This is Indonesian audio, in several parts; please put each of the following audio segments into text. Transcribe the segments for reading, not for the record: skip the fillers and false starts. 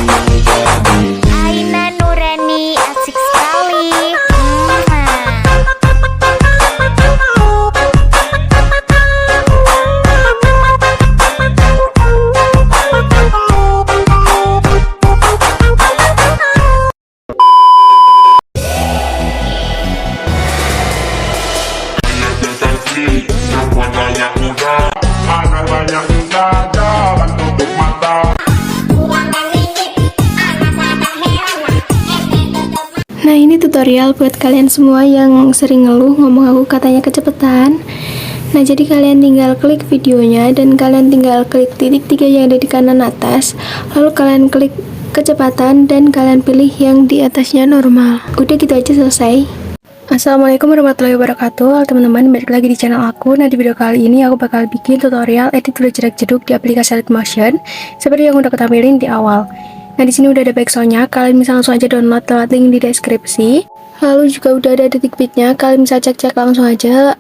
Aina Nurani asik sekali. Nah, ini tutorial buat kalian semua yang sering ngeluh ngomong aku katanya kecepatan. Nah, jadi kalian tinggal klik videonya dan kalian tinggal klik titik 3 yang ada di kanan atas. Lalu kalian klik kecepatan dan kalian pilih yang di atasnya normal. Udah gitu aja, selesai. Assalamualaikum warahmatullahi wabarakatuh. Teman-teman, balik lagi di channel aku. Nah, di video kali ini aku bakal bikin tutorial edit video jedak-jeduk di aplikasi Dailymotion seperti yang udah aku tampilin di awal. Nah, di sini udah ada backsoundnya, kalian bisa langsung aja download lewat link di deskripsi. Lalu juga udah ada detik bitnya, kalian bisa cek-cek langsung aja.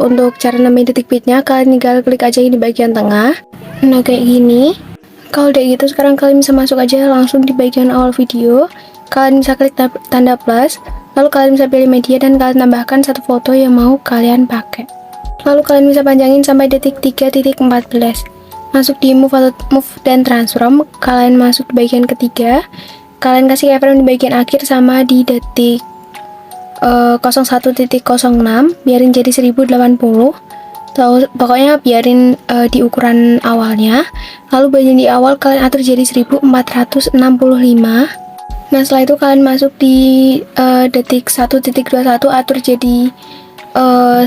Untuk cara nemuin detik bitnya, kalian tinggal klik aja di bagian tengah. Nah, kayak gini. Kalau udah gitu, sekarang kalian bisa masuk aja langsung di bagian awal video. Kalian bisa klik tanda plus, lalu kalian bisa pilih media dan kalian tambahkan satu foto yang mau kalian pakai. Lalu kalian bisa panjangin sampai detik 3.14. Masuk di move dan transform, kalian masuk di bagian ketiga, kalian kasih keyframe di bagian akhir sama di detik 01.06, biarin jadi 1080. Pokoknya biarin di ukuran awalnya. Lalu bagian di awal kalian atur jadi 1465. Nah, setelah itu kalian masuk di detik 1.21, atur jadi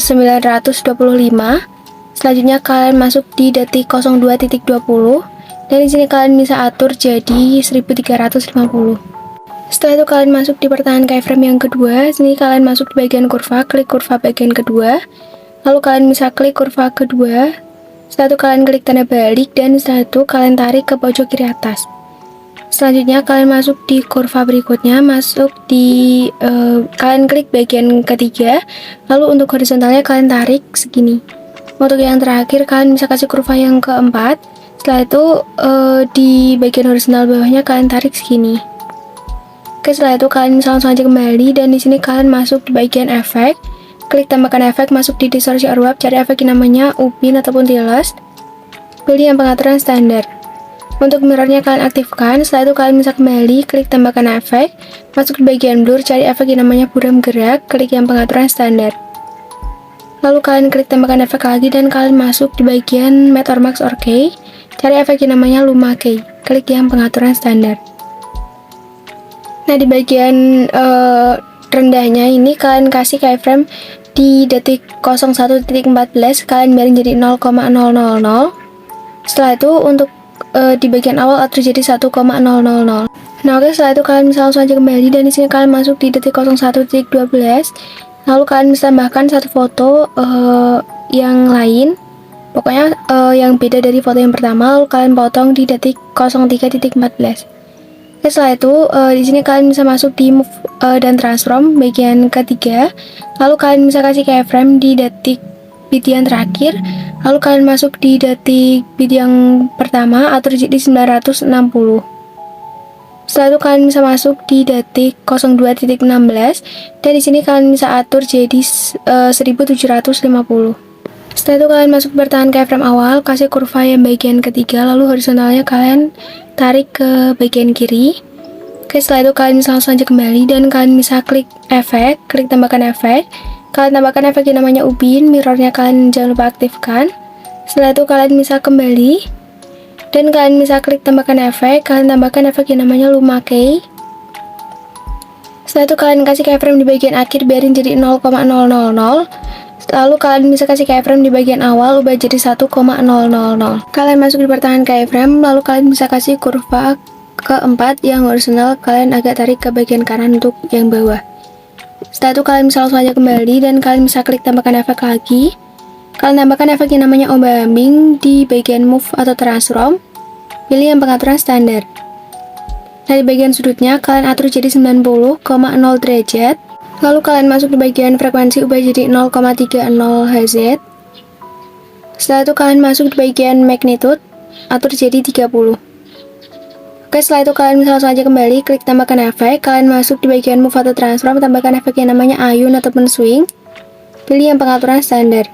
925. Selanjutnya kalian masuk di detik 02.20 dan di sini kalian bisa atur jadi 1350. Setelah itu kalian masuk di pertengahan keyframe yang kedua. Sini kalian masuk di bagian kurva, klik kurva bagian kedua. Lalu kalian bisa klik kurva kedua. Setelah itu kalian klik tanda balik dan setelah itu kalian tarik ke pojok kiri atas. Selanjutnya kalian masuk di kurva berikutnya, masuk di kalian klik bagian ketiga. Lalu untuk horizontalnya kalian tarik segini. Untuk yang terakhir kalian bisa kasih kurva yang keempat. Setelah itu di bagian horizontal bawahnya kalian tarik segini. Oke, setelah itu kalian bisa langsung aja kembali dan di sini kalian masuk di bagian efek. Klik tambahkan efek, masuk di distorsi or warp, cari efek yang namanya upin ataupun tiles. Pilih yang pengaturan standar. Untuk mirrornya kalian aktifkan. Setelah itu kalian bisa kembali, klik tambahkan efek, masuk di bagian blur, cari efek yang namanya buram gerak, klik yang pengaturan standar. Lalu kalian klik tambahkan efek lagi dan kalian masuk di bagian matte or max or key, cari efek yang namanya luma key, klik yang pengaturan standar. Nah, di bagian rendahnya ini kalian kasih keyframe di detik 01.14, kalian biarin jadi 0,000. Setelah itu untuk di bagian awal atur jadi 1,000. Nah, oke, setelah itu kalian bisa langsung aja kembali dan di sini kalian masuk di detik 01.12. Lalu kalian bisa tambahkan satu foto yang lain, pokoknya yang beda dari foto yang pertama. Lalu kalian potong di detik 03.14. Oke, setelah itu di sini kalian bisa masuk di move dan transform bagian ketiga. Lalu kalian bisa kasih keyframe di detik bit yang terakhir. Lalu kalian masuk di detik bit yang pertama, atur jadi 960. Setelah itu kalian bisa masuk di detik 02.16 dan di sini kalian bisa atur jadi 1750. Setelah itu kalian masuk bertahan keyframe awal, kasih kurva yang bagian ketiga, lalu horizontalnya kalian tarik ke bagian kiri. Oke, setelah itu kalian bisa langsung aja kembali dan kalian bisa klik efek, klik tambahkan efek. Kalian tambahkan efek yang namanya upin, mirrornya kalian jangan lupa aktifkan. Setelah itu kalian bisa kembali dan kalian bisa klik tambahkan efek, kalian tambahkan efek yang namanya luma key. Setelah itu kalian kasih keyframe di bagian akhir, biarin jadi 0,000. Lalu kalian bisa kasih keyframe di bagian awal, ubah jadi 1,000. Kalian masuk di pertengahan keyframe, lalu kalian bisa kasih kurva keempat yang horizontal, kalian agak tarik ke bagian kanan untuk yang bawah. Setelah itu kalian bisa langsung aja kembali dan kalian bisa klik tambahkan efek lagi. Kalian tambahkan efek yang namanya ombak ambing di bagian move atau transform, pilih yang pengaturan standar. Nah, di bagian sudutnya kalian atur jadi 90,0 derajat. Lalu kalian masuk di bagian frekuensi, ubah jadi 0,30 Hz. Setelah itu kalian masuk di bagian magnitude, atur jadi 30. Oke, setelah itu kalian bisa langsung aja kembali, klik tambahkan efek, kalian masuk di bagian move atau transform, tambahkan efek yang namanya ayun ataupun swing, pilih yang pengaturan standar.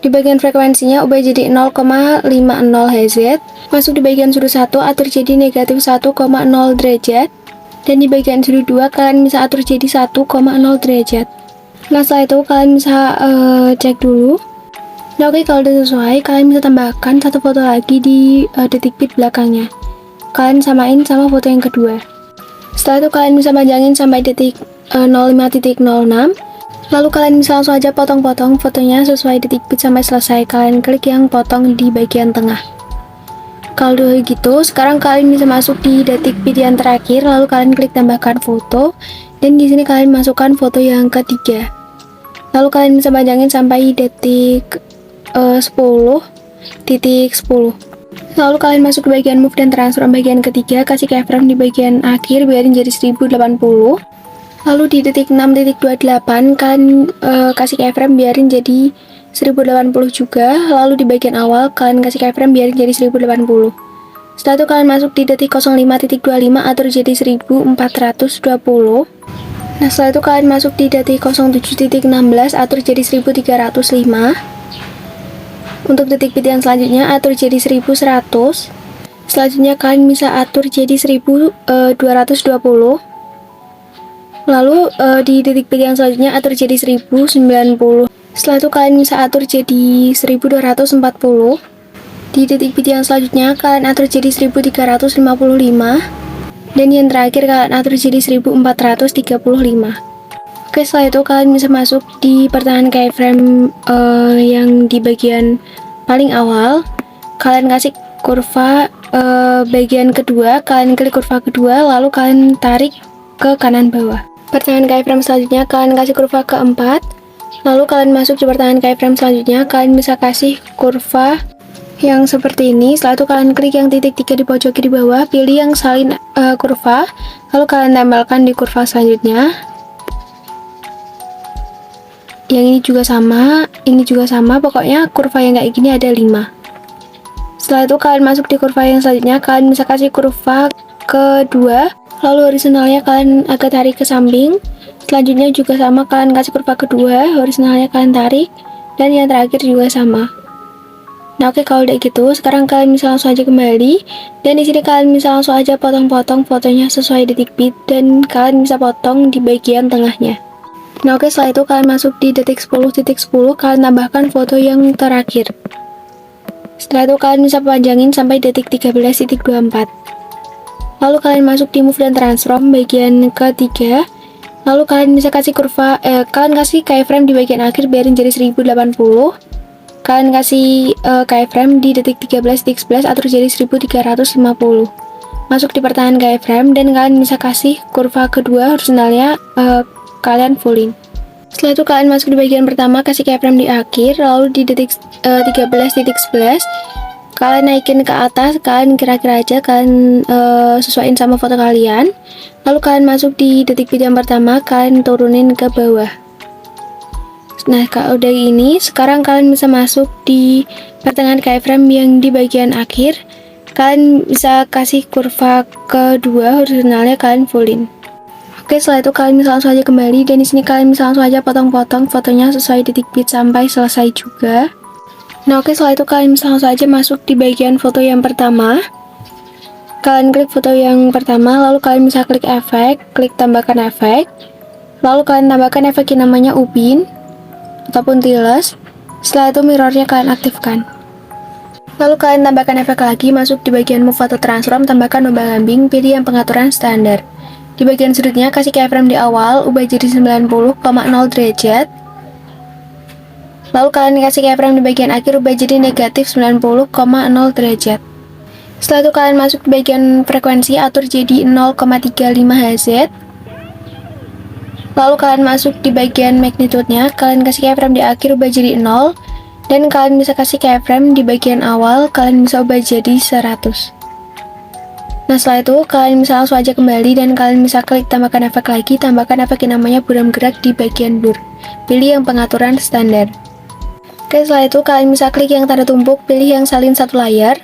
Di bagian frekuensinya ubah jadi 0,50 Hz, masuk di bagian sudut 1 atur jadi negatif 1,0 derajat, dan di bagian sudut 2 kalian bisa atur jadi 1,0 derajat. Nah, setelah itu kalian bisa cek dulu. Nah, oke, kalau udah sesuai, kalian bisa tambahkan satu foto lagi di detik bit belakangnya. Kalian samain sama foto yang kedua. Setelah itu kalian bisa panjangin sampai detik 05.06. Lalu kalian bisa langsung aja potong-potong fotonya sesuai detik bit sampai selesai. Kalian klik yang potong di bagian tengah. Kalau udah gitu, sekarang kalian bisa masuk di detik bit yang terakhir. Lalu kalian klik tambahkan foto. Dan di sini kalian masukkan foto yang ketiga. Lalu kalian bisa panjangin sampai detik 10.10. Lalu kalian masuk ke bagian move dan transform bagian ketiga, kasih keyframe di bagian akhir biarin jadi 1080. Lalu di detik 6.28 kalian kasih keyframe biarin jadi 1080 juga. Lalu di bagian awal kalian kasih keyframe biarin jadi 1080. Setelah itu kalian masuk di detik 05.25 atur jadi 1420. Nah, setelah itu kalian masuk di detik 07.16 atur jadi 1305. Untuk detik bit yang selanjutnya atur jadi 1100. Selanjutnya kalian bisa atur jadi 1220. Lalu di detik bit yang selanjutnya atur jadi 1090. Setelah itu kalian bisa atur jadi 1240. Di detik bit yang selanjutnya kalian atur jadi 1355. Dan yang terakhir kalian atur jadi 1435. Oke, setelah itu kalian bisa masuk di pertengahan keyframe yang di bagian paling awal. Kalian kasih kurva bagian kedua, kalian klik kurva kedua, lalu kalian tarik ke kanan bawah. Pertengahan keyframe selanjutnya kalian kasih kurva keempat, lalu kalian masuk di pertengahan keyframe selanjutnya, kalian bisa kasih kurva yang seperti ini. Setelah itu kalian klik yang titik 3 di pojok kiri bawah, pilih yang salin kurva, lalu kalian tempelkan di kurva selanjutnya. Yang ini juga sama, pokoknya kurva yang kayak gini ada 5. Setelah itu kalian masuk di kurva yang selanjutnya, kalian bisa kasih kurva kedua, lalu horizontalnya kalian agak tarik ke samping. Selanjutnya juga sama, kalian kasih kurva kedua, horizontalnya kalian tarik, dan yang terakhir juga sama. Nah, oke, kalau udah gitu, sekarang kalian bisa langsung aja kembali, dan di sini kalian bisa langsung aja potong-potong fotonya sesuai detik bit, dan kalian bisa potong di bagian tengahnya. Nah, oke, setelah itu kalian masuk di detik 10.10, kalian tambahkan foto yang terakhir. Setelah itu kalian bisa panjangin sampai detik 13.24. Lalu kalian masuk di move dan transform bagian ketiga. Lalu kalian bisa kasih kurva, kalian kasih keyframe di bagian akhir biarin jadi 1080. Kalian kasih keyframe di detik 13.11 atur jadi 1350. Masuk di pertengahan keyframe dan kalian bisa kasih kurva kedua horizontalnya kalian fullin. Setelah itu kalian masuk di bagian pertama, kasih keyframe di akhir, lalu di detik 13.11 kalian naikin ke atas, kalian kira-kira aja, kalian sesuaiin sama foto kalian. Lalu kalian masuk di detik bit yang pertama, kalian turunin ke bawah. Nah, kalau udah ini, sekarang kalian bisa masuk di pertengahan keyframe yang di bagian akhir. Kalian bisa kasih kurva kedua horizontalnya kalian fullin. Oke, setelah itu kalian bisa langsung aja kembali, dan di sini kalian bisa langsung aja potong-potong fotonya sesuai detik bit sampai selesai juga. Nah, oke, setelah itu kalian bisa langsung aja masuk di bagian foto yang pertama. Kalian klik foto yang pertama, lalu kalian bisa klik efek, klik tambahkan efek. Lalu kalian tambahkan efek yang namanya upin ataupun tiles. Setelah itu mirrornya kalian aktifkan. Lalu kalian tambahkan efek lagi, masuk di bagian move atau transform, tambahkan ombak lambing, pilih yang pengaturan standar. Di bagian sudutnya kasih keyframe di awal, ubah jadi 90,0 derajat. Lalu kalian kasih keyframe di bagian akhir, ubah jadi negatif 90,0 derajat. Setelah itu kalian masuk di bagian frekuensi, atur jadi 0,35 Hz. Lalu kalian masuk di bagian magnitude-nya, kalian kasih keyframe di akhir, ubah jadi 0. Dan kalian bisa kasih keyframe di bagian awal, kalian bisa ubah jadi 100. Nah, setelah itu kalian bisa langsung aja kembali, dan kalian bisa klik tambahkan efek lagi, tambahkan efek yang namanya buram gerak di bagian blur. Pilih yang pengaturan standar. Oke, setelah itu kalian bisa klik yang tanda tumpuk, pilih yang salin satu layar.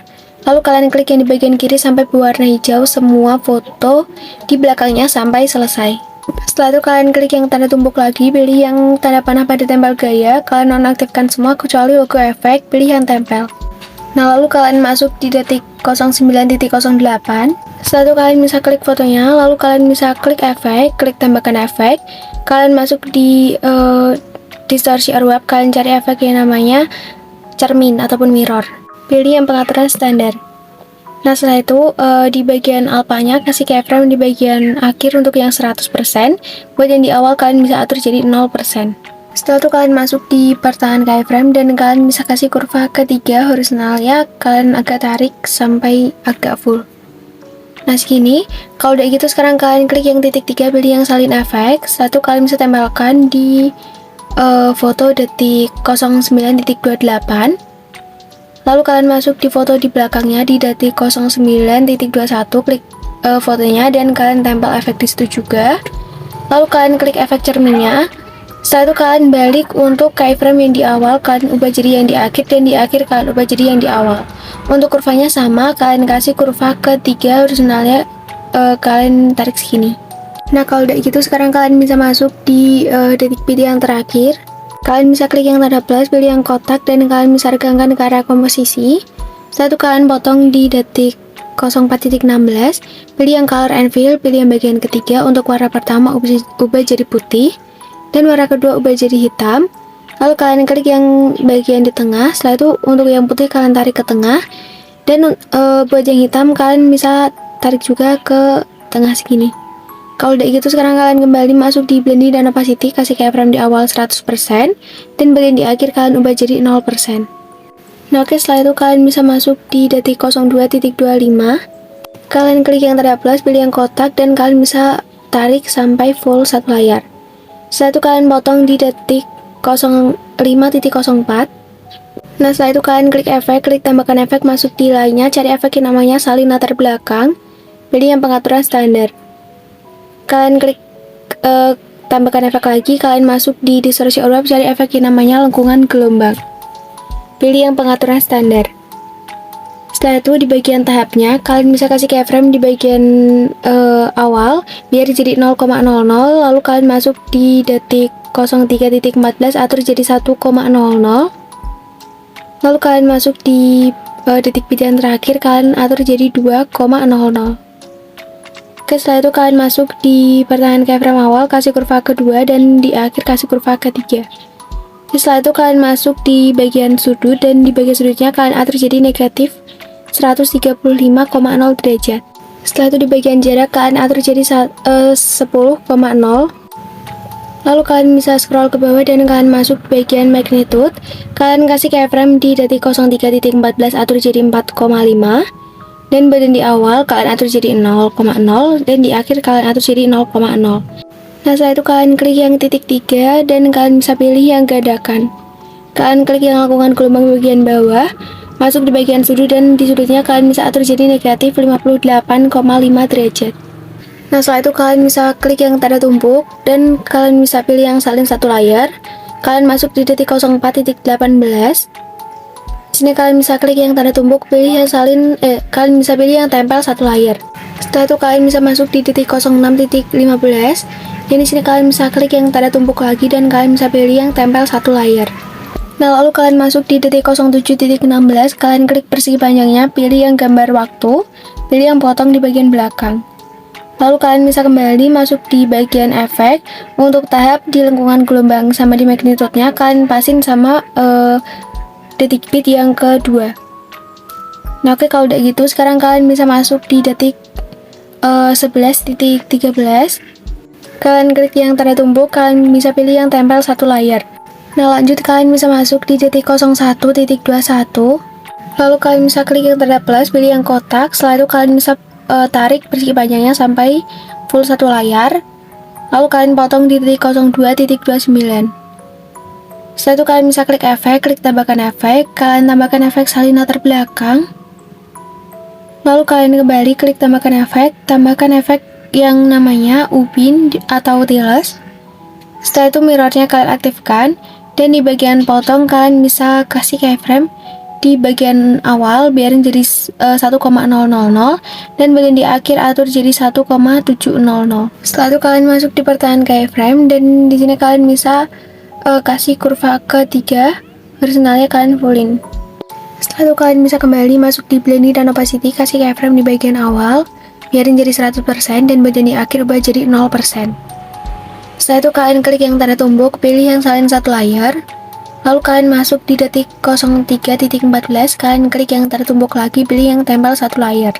Lalu kalian klik yang di bagian kiri sampai berwarna hijau semua foto di belakangnya sampai selesai. Setelah itu kalian klik yang tanda tumbuk lagi, pilih yang tanda panah pada tempel gaya, kalian nonaktifkan semua kecuali logo efek, pilih yang tempel. Nah, lalu kalian masuk di detik 09.08. Setelah itu kalian bisa klik fotonya, lalu kalian bisa klik efek, klik tambahkan efek. Kalian masuk di distorsi airwave, kalian cari efek yang namanya cermin ataupun mirror. Pilih yang pengaturan standar. Nah, setelah itu di bagian alpanya kasih keyframe di bagian akhir untuk yang 100%. Buat yang di awal kalian bisa atur jadi 0%. Setelah itu kalian masuk di pertahanan keyframe dan kalian bisa kasih kurva ketiga horizontalnya, kalian agak tarik sampai agak full. Nah, segini. Kalau udah gitu sekarang kalian klik yang titik 3, pilih yang salin efek. Setelah itu kalian bisa tempelkan di foto detik 09.28. Lalu kalian masuk di foto di belakangnya di detik 09.21, klik fotonya dan kalian tempel efek di situ juga. Lalu kalian klik efek cerminnya. Setelah itu kalian balik untuk keyframe yang di awal, kalian ubah jadi yang di akhir, dan di akhir kalian ubah jadi yang di awal. Untuk kurvanya sama, kalian kasih kurva ketiga horizontalnya, kalian tarik segini. Nah, kalau udah gitu sekarang kalian bisa masuk di detik PT yang terakhir. Kalian bisa klik yang tanda plus, pilih yang kotak, dan kalian bisa regangkan ke arah komposisi. Setelah itu kalian potong di detik 04.16, pilih yang color and fill, pilih yang bagian ketiga. Untuk warna pertama ubah jadi putih, dan warna kedua ubah jadi hitam. Lalu kalian klik yang bagian di tengah. Setelah itu untuk yang putih kalian tarik ke tengah, dan buat yang hitam kalian bisa tarik juga ke tengah segini. Kalau udah gitu sekarang kalian kembali masuk di blending dan opacity, kasih keyframe di awal 100%, dan bagian di akhir kalian ubah jadi 0%. Nah, oke, setelah itu kalian bisa masuk di detik 02.25. Kalian klik yang tanda plus, pilih yang kotak, dan kalian bisa tarik sampai full satu layar. Setelah itu kalian potong di detik 05.04. Nah, setelah itu kalian klik efek, klik tambahkan efek, masuk di lainnya, cari efek yang namanya salin latar belakang, pilih yang pengaturan standar. Kalian klik tambahkan efek lagi, kalian masuk di distorsi airwave, cari efek yang namanya lengkungan gelombang, pilih yang pengaturan standar. Setelah itu di bagian tahapnya kalian bisa kasih keyframe di bagian awal biar jadi 0,00, lalu kalian masuk di detik 03.14 atur jadi 1,00, lalu kalian masuk di detik pilihan terakhir kalian atur jadi 2,00. Oke, setelah itu kalian masuk di pertahanan keyframe awal, kasih kurva kedua, dan di akhir kasih kurva ketiga. Setelah itu kalian masuk di bagian sudut, dan di bagian sudutnya kalian atur jadi negatif 135,0 derajat. Setelah itu di bagian jarak kalian atur jadi 10,0. Lalu kalian bisa scroll ke bawah dan kalian masuk bagian magnitude. Kalian kasih keyframe di detik 03.14 atur jadi 4,5. Dan badan di awal kalian atur jadi 0,0, dan di akhir kalian atur jadi 0,0. Nah, setelah itu kalian klik yang titik 3 dan kalian bisa pilih yang gadakan. Kalian klik yang lengkungan gelombang bagian bawah, masuk di bagian sudut, dan di sudutnya kalian bisa atur jadi negatif 58,5 derajat. Nah, setelah itu kalian bisa klik yang tanda tumpuk dan kalian bisa pilih yang salin satu layar. Kalian masuk di detik 04.18. Sini kalian bisa klik yang tanda tumpuk, pilih yang salin, kalian bisa pilih yang tempel satu layar. Setelah itu kalian bisa masuk di detik 06.15. Dan di sini kalian bisa klik yang tanda tumpuk lagi dan kalian bisa pilih yang tempel satu layar. Nah, lalu kalian masuk di detik 07.16, kalian klik persegi panjangnya, pilih yang gambar waktu, pilih yang potong di bagian belakang. Lalu kalian bisa kembali masuk di bagian efek. Untuk tahap di lengkungan gelombang sama di magnitude-nya kalian pasin sama detik bit yang kedua. Nah, oke, kalau udah gitu sekarang kalian bisa masuk di detik 11.13. Kalian klik yang tanda tumpuk, kalian bisa pilih yang tempel satu layar. Nah, lanjut kalian bisa masuk di detik 01.21. Lalu kalian bisa klik yang tanda plus, pilih yang kotak. Setelah itu kalian bisa tarik persegi panjangnya sampai full satu layar. Lalu kalian potong di detik 02.29. Setelah itu kalian bisa klik efek, klik tambahkan efek, kalian tambahkan efek salin latar belakang. Lalu kalian kembali klik tambahkan efek yang namanya ubin atau tiles. Setelah itu mirrornya kalian aktifkan, dan di bagian potong kalian bisa kasih keyframe di bagian awal biarin jadi 1,000 dan bagian di akhir atur jadi 1,700. Setelah itu kalian masuk di pertahanan keyframe dan di sini kalian bisa kasih kurva ketiga, horizontalnya kalian fullin. Setelah itu kalian bisa kembali masuk di blending dan opacity, kasih keyframe di bagian awal biarin jadi 100% dan bagian di akhir ubah jadi 0%. Setelah itu kalian klik yang tanda tumbuk, pilih yang salin satu layar, lalu kalian masuk di detik 03.14, kalian klik yang tanda tumbuk lagi, pilih yang tempel satu layar.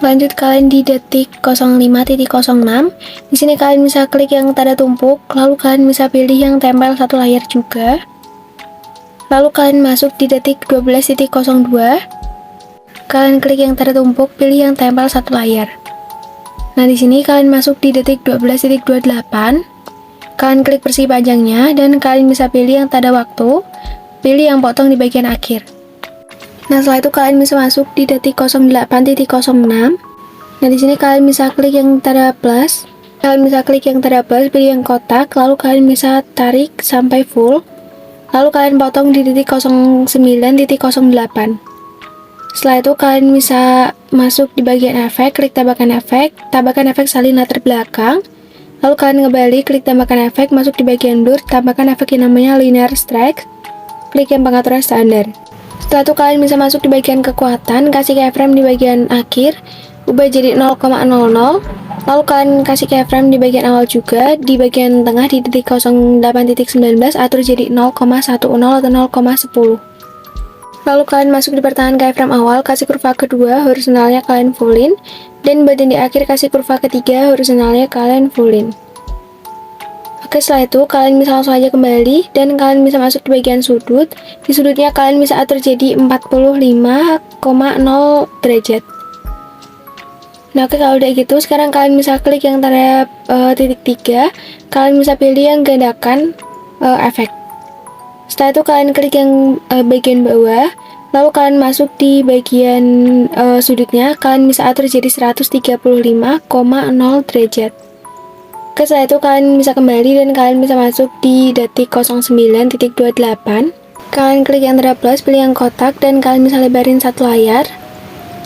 Lanjut kalian di detik 05.06, di sini kalian bisa klik yang tanda tumpuk, lalu kalian bisa pilih yang tempel satu layar juga. Lalu kalian masuk di detik 12.02, kalian klik yang tanda tumpuk, pilih yang tempel satu layar. Nah, di sini kalian masuk di detik 12.28, kalian klik persegi panjangnya dan kalian bisa pilih yang tanda waktu, pilih yang potong di bagian akhir. Nah, setelah itu kalian bisa masuk di detik 08.06. Nah, di sini kalian bisa klik yang tanda plus, pilih yang kotak, lalu kalian bisa tarik sampai full, lalu kalian potong di detik 09.08. Setelah itu kalian bisa masuk di bagian efek, klik tambahkan efek salin latar belakang, lalu kalian kembali klik tambahkan efek, masuk di bagian blur, tambahkan efek yang namanya linear strike, klik yang pengaturan standar. Setelah itu kalian bisa masuk di bagian kekuatan, kasih keyframe di bagian akhir, ubah jadi 0,00, lalu kalian kasih keyframe di bagian awal juga, di bagian tengah di detik 08.19 atur jadi 0,10 atau 0,10. Lalu kalian masuk di pertahanan keyframe awal, kasih kurva kedua, horizontalnya kalian fullin, dan bagian di akhir kasih kurva ketiga, horizontalnya kalian fullin. Oke, setelah itu kalian bisa langsung aja kembali, dan kalian bisa masuk di bagian sudut. Di sudutnya kalian bisa atur jadi 45,0 derajat. Nah, oke, kalau udah gitu, sekarang kalian bisa klik yang tanda titik 3, kalian bisa pilih yang gandakan efek. Setelah itu kalian klik yang bagian bawah, lalu kalian masuk di bagian sudutnya, kalian bisa atur jadi 135,0 derajat. Oke, setelah itu kalian bisa kembali dan kalian bisa masuk di detik 09.28. Kalian klik yang tanda plus, pilih yang kotak, dan kalian bisa lebarin satu layar,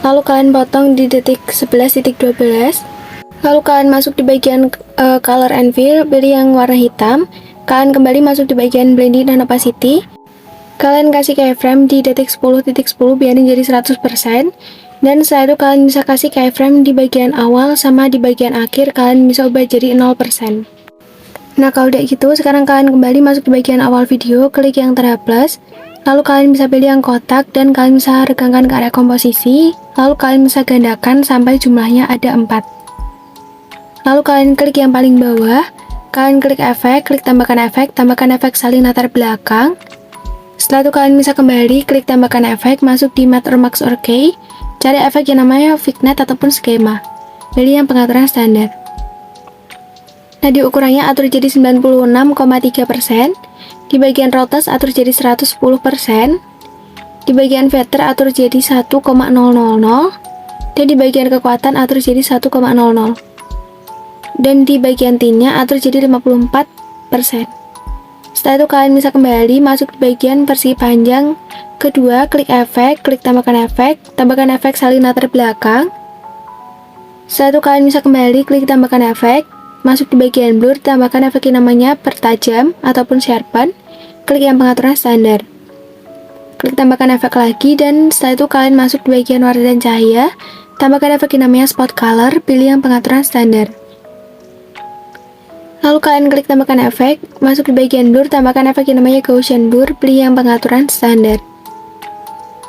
lalu kalian potong di detik 11.12. Lalu kalian masuk di bagian color and fill, pilih yang warna hitam. Kalian kembali masuk di bagian blending dan opacity, kalian kasih keyframe di detik 10.10 biarin jadi 100%, dan setelah itu kalian bisa kasih keyframe di bagian awal sama di bagian akhir, kalian bisa ubah jadi 0%. Nah, kalau udah gitu, sekarang kalian kembali masuk di bagian awal video, klik yang tanda plus, lalu kalian bisa pilih yang kotak, dan kalian bisa regangkan ke area komposisi, lalu kalian bisa gandakan sampai jumlahnya ada 4. Lalu kalian klik yang paling bawah, kalian klik efek, tambahkan efek salin latar belakang. Setelah itu kalian bisa kembali, klik tambahkan efek, masuk di matte or max or key, cari efek yang namanya vignette ataupun skema, pilih yang pengaturan standar. Nah, di ukurannya atur jadi 96,3%, di bagian rotas atur jadi 110%, di bagian feather atur jadi 1,000, dan di bagian kekuatan atur jadi 1,00. Dan di bagian tinnya atur jadi 54%. Setelah itu kalian bisa kembali masuk di bagian persegi panjang kedua, klik efek, tambahkan efek salin latar belakang. Setelah itu kalian bisa kembali klik tambahkan efek, masuk di bagian blur, tambahkan efek yang namanya pertajam ataupun sharpen, klik yang pengaturan standar. Klik tambahkan efek lagi, dan setelah itu kalian masuk di bagian warna dan cahaya, tambahkan efek yang namanya spot color, pilih yang pengaturan standar. Lalu kalian klik tambahkan efek, masuk di bagian blur, tambahkan efek yang namanya Gaussian blur, pilih yang pengaturan standar.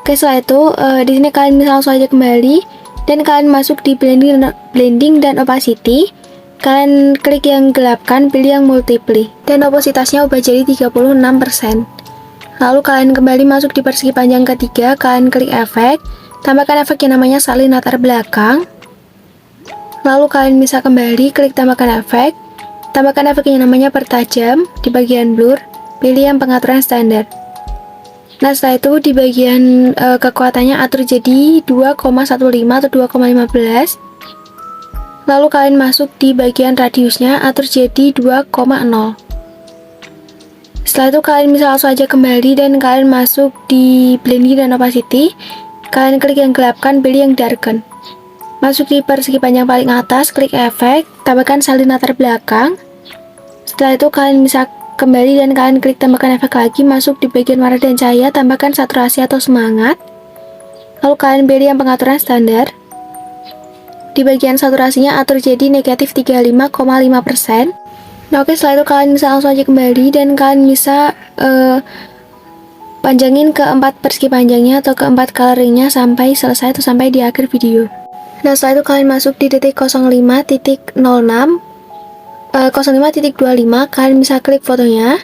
Oke, setelah itu di sini kalian bisa langsung aja kembali dan kalian masuk di blending dan opacity. Kalian klik yang gelapkan, pilih yang multiply, dan opasitasnya ubah jadi 36%. Lalu kalian kembali masuk di persegi panjang ketiga, kalian klik efek, tambahkan efek yang namanya salin latar belakang. Lalu kalian bisa kembali klik tambahkan efek yang namanya pertajam di bagian blur, pilih yang pengaturan standar. Nah, setelah itu di bagian kekuatannya atur jadi 2,15 atau 2,15. Lalu kalian masuk di bagian radiusnya atur jadi 2,0. Setelah itu kalian bisa langsung aja kembali dan kalian masuk di blending dan opacity. Kalian klik yang gelapkan, pilih yang darken. Masuk di persegi panjang paling atas, klik efek, tambahkan salin latar belakang. Setelah itu kalian bisa kembali dan kalian klik tambahkan efek lagi, masuk di bagian warna dan cahaya, tambahkan saturasi atau semangat. Lalu kalian pilih yang pengaturan standar. Di bagian saturasinya atur jadi negatif 35,5%. Nah oke, setelah itu kalian bisa langsung aja kembali dan kalian bisa panjangin ke 4 persegi panjangnya atau ke 4 coloringnya sampai selesai atau sampai di akhir video. Nah setelah itu kalian masuk di detik 05.06 05.25, kalian bisa klik fotonya.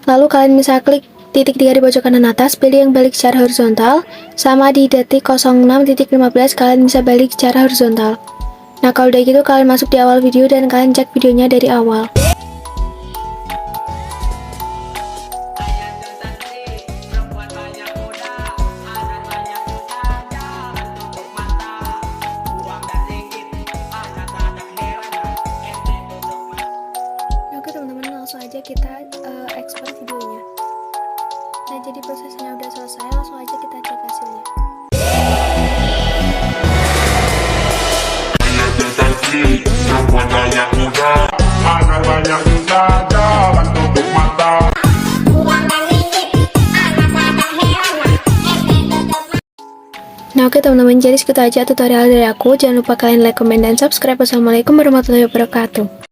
Lalu kalian bisa klik titik 3 di pojok kanan atas, pilih yang balik secara horizontal. Sama di detik 06.15 kalian bisa balik secara horizontal. Nah kalau udah gitu kalian masuk di awal video dan kalian cek videonya dari awal. Oke teman-teman, langsung aja kita ekspor videonya. Nah jadi prosesnya udah selesai, langsung aja kita cek hasilnya. Nah oke teman-teman, jadi segitu aja tutorial dari aku. Jangan lupa kalian like, comment, dan subscribe. Wassalamualaikum warahmatullahi wabarakatuh.